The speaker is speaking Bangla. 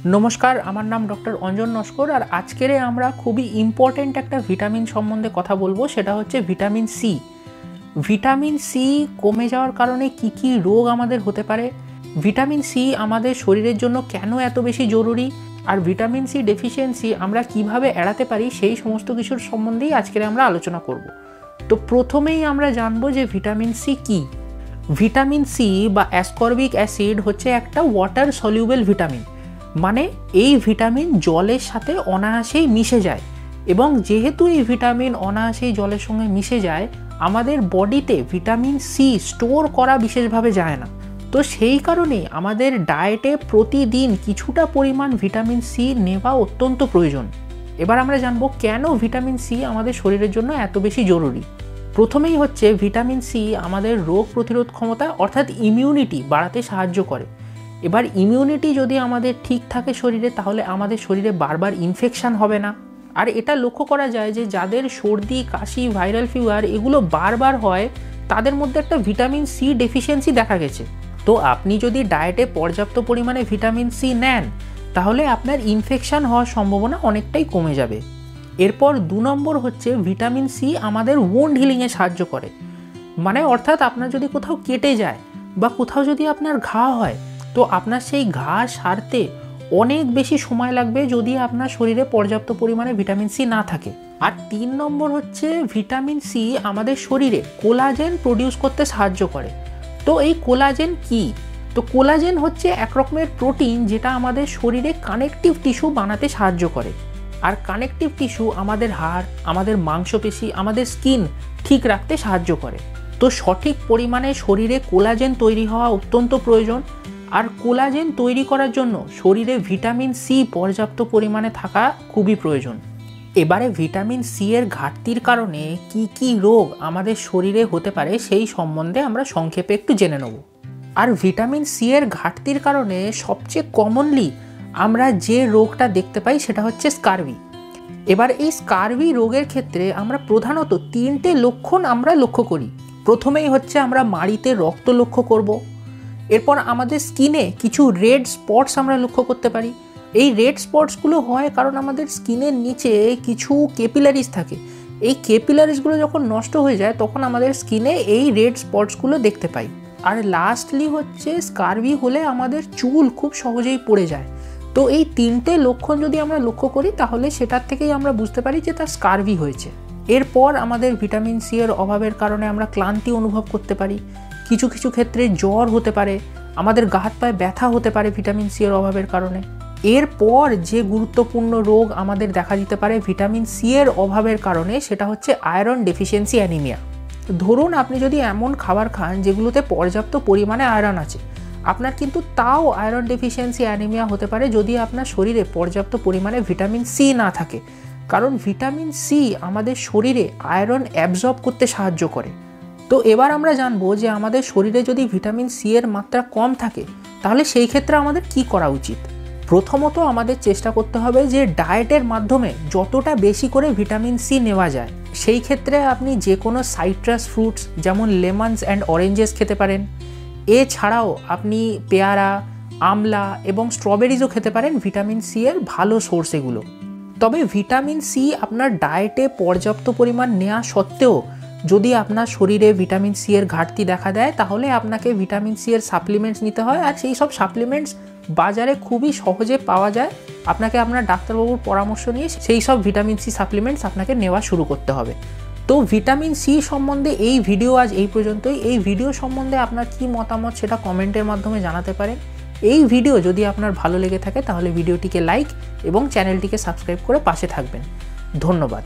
নমস্কার, আমার নাম ডক্টর অঞ্জন নস্কর। আর আজকের আমরা খুবই ইম্পর্টেন্ট একটা ভিটামিন সম্বন্ধে কথা বলবো, সেটা হচ্ছে ভিটামিন সি। ভিটামিন সি কমে যাওয়ার কারণে কি কি রোগ আমাদের হতে পারে, ভিটামিন সি আমাদের শরীরের জন্য কেন এত বেশি জরুরি, আর ভিটামিন সি ডেফিসিয়েন্সি আমরা কিভাবে এড়াতে পারি, সেই সমস্ত কিছুর সম্বন্ধেই আজকের আমরা আলোচনা করব। তো প্রথমেই আমরা জানবো যে ভিটামিন সি কী। ভিটামিন সি বা অ্যাসকর্বিক অ্যাসিড হচ্ছে একটা ওয়াটার সলিউবেল ভিটামিন, মানে এই ভিটামিন জলের সাথে অনায়াসেই মিশে যায়, এবং যেহেতু এই ভিটামিন অনায়াসেই জলের সঙ্গে মিশে যায়, আমাদের বডিতে ভিটামিন সি স্টোর করা বিশেষভাবে যায় না। তো সেই কারণেই আমাদের ডায়েটে প্রতিদিন কিছুটা পরিমাণ ভিটামিন সি নেওয়া অত্যন্ত প্রয়োজন। এবার আমরা জানবো কেন ভিটামিন সি আমাদের শরীরের জন্য এত বেশি জরুরি। প্রথমেই হচ্ছে ভিটামিন সি আমাদের রোগ প্রতিরোধ ক্ষমতা অর্থাৎ ইমিউনিটি বাড়াতে সাহায্য করে। এবার ইমিউনিটি যদি আমাদের ঠিক থাকে শরীরে, তাহলে আমাদের শরীরে বারবার ইনফেকশান হবে না। আর এটা লক্ষ্য করা যায় যে যাদের সর্দি, কাশি, ভাইরাল ফিভার এগুলো বারবার হয়, তাদের মধ্যে একটা ভিটামিন সি ডেফিসিয়েন্সি দেখা গেছে। তো আপনি যদি ডায়েটে পর্যাপ্ত পরিমাণে ভিটামিন সি নেন, তাহলে আপনার ইনফেকশান হওয়ার সম্ভাবনা অনেকটাই কমে যাবে। এরপর 2 নম্বর হচ্ছে ভিটামিন সি আমাদের ওন্ড হিলিংয়ে সাহায্য করে। মানে অর্থাৎ আপনার যদি কোথাও কেটে যায় বা কোথাও যদি আপনার ঘা হয়, তো আপনার সেই ঘা সারতে অনেক বেশি সময় লাগবে যদি আপনার শরীরে পর্যাপ্ত পরিমাণে ভিটামিন সি না থাকে। আর 3 নম্বর হচ্ছে ভিটামিন সি আমাদের শরীরে কোলাজেন প্রডিউস করতে সাহায্য করে। তো এই কোলাজেন কি? তো কোলাজেন হচ্ছে এক রকমের প্রোটিন যেটা আমাদের শরীরে কানেকটিভ টিস্যু বানাতে সাহায্য করে। আর কানেকটিভ টিস্যু আমাদের হাড়, আমাদের মাংসপেশি, আমাদের স্কিন ঠিক রাখতে সাহায্য করে। তো সঠিক পরিমাণে শরীরে কোলাজেন তৈরি হওয়া অত্যন্ত প্রয়োজন। আর কোলাজেন তৈরি করার জন্য শরীরে ভিটামিন সি পর্যাপ্ত পরিমাণে থাকা খুবই প্রয়োজন। এবারে ভিটামিন সি এর ঘাটতির কারণে কি কি রোগ আমাদের শরীরে হতে পারে সেই সম্বন্ধে আমরা সংক্ষেপে একটু জেনে নেব। আর ভিটামিন সি এর ঘাটতির কারণে সবচেয়ে কমনলি আমরা যে রোগটা দেখতে পাই সেটা হচ্ছে স্কারভি। এবার এই স্কারভি রোগের ক্ষেত্রে আমরা প্রধানত 3টে লক্ষণ আমরা লক্ষ্য করি। প্রথমেই হচ্ছে আমরা মাড়িতে রক্ত লক্ষ্য করব। এরপর আমাদের স্কিনে কিছু রেড স্পটস আমরা লক্ষ্য করতে পারি। এই রেড স্পটসগুলো হয় কারণ আমাদের স্কিনের নিচে কিছু ক্যাপিলারিজ থাকে। এই ক্যাপিলারিজগুলো যখন নষ্ট হয়ে যায়, তখন আমাদের স্কিনে এই রেড স্পটসগুলো দেখতে পাই। আর লাস্টলি হচ্ছে স্কারভি হলে আমাদের চুল খুব সহজেই পড়ে যায়। তো এই 3টে লক্ষণ যদি আমরা লক্ষ্য করি, তাহলে সেটার থেকেই আমরা বুঝতে পারি যে তার স্কারভি হয়েছে। এরপর আমাদের ভিটামিন সি এর অভাবের কারণে আমরা ক্লান্তি অনুভব করতে পারি, কিছু কিছু ক্ষেত্রে জ্বর হতে পারে, আমাদের গা হাত পায়ে ব্যথা হতে পারে ভিটামিন সি এর অভাবের কারণে। এরপর যে গুরুত্বপূর্ণ রোগ আমাদের দেখা দিতে পারে ভিটামিন সি এর অভাবের কারণে, সেটা হচ্ছে আয়রন ডেফিসিয়েন্সি অ্যানিমিয়া। ধরুন আপনি যদি এমন খাবার খান যেগুলোতে পর্যাপ্ত পরিমাণে আয়রন আছে, আপনার কিন্তু তাও আয়রন ডেফিসিয়েন্সি অ্যানিমিয়া হতে পারে যদি আপনার শরীরে পর্যাপ্ত পরিমাণে ভিটামিন সি না থাকে। কারণ ভিটামিন সি আমাদের শরীরে আয়রন অ্যাবজর্ব করতে সাহায্য করে। তো এবার আমরা জানবো যে আমাদের শরীরে যদি ভিটামিন সি এর মাত্রা কম থাকে, তাহলে সেই ক্ষেত্রে আমাদের কি করা উচিত। প্রথমত আমাদের চেষ্টা করতে হবে যে ডায়েটের মাধ্যমে যতটা বেশি করে ভিটামিন সি নেওয়া যায়। সেই ক্ষেত্রে আপনি যে কোনো সাইট্রাস ফ্রুটস যেমন লেমনস অ্যান্ড অরেঞ্জেস খেতে পারেন। এছাড়াও আপনি পেয়ারা, আমলা এবং স্ট্রবেরিজও খেতে পারেন, ভিটামিন সি এর ভালো সোর্স এগুলো। তবে ভিটামিন সি আপনার ডায়েটে পর্যাপ্ত পরিমাণ নেওয়া সত্ত্বেও যদি আপনার শরীরে ভিটামিন সি এর ঘাটতি দেখা দেয়, তাহলে আপনাকে ভিটামিন সি এর সাপ্লিমেন্টস নিতে হয়। আর সেই সব সাপ্লিমেন্টস বাজারে খুবই সহজে পাওয়া যায়। আপনাকে আপনার ডাক্তারবাবুর পরামর্শ নিয়ে সেই সব ভিটামিন সি সাপ্লিমেন্টস আপনাকে নেওয়া শুরু করতে হবে। তো ভিটামিন সি সম্বন্ধে এই ভিডিও আজ এই পর্যন্তই। এই ভিডিও সম্বন্ধে আপনার কি মতামত সেটা কমেন্টের মাধ্যমে জানাতে পারেন। এই ভিডিও যদি আপনার ভালো লেগে থাকে, তাহলে ভিডিওটিকে লাইক এবং চ্যানেলটিকে সাবস্ক্রাইব করে পাশে থাকবেন। ধন্যবাদ।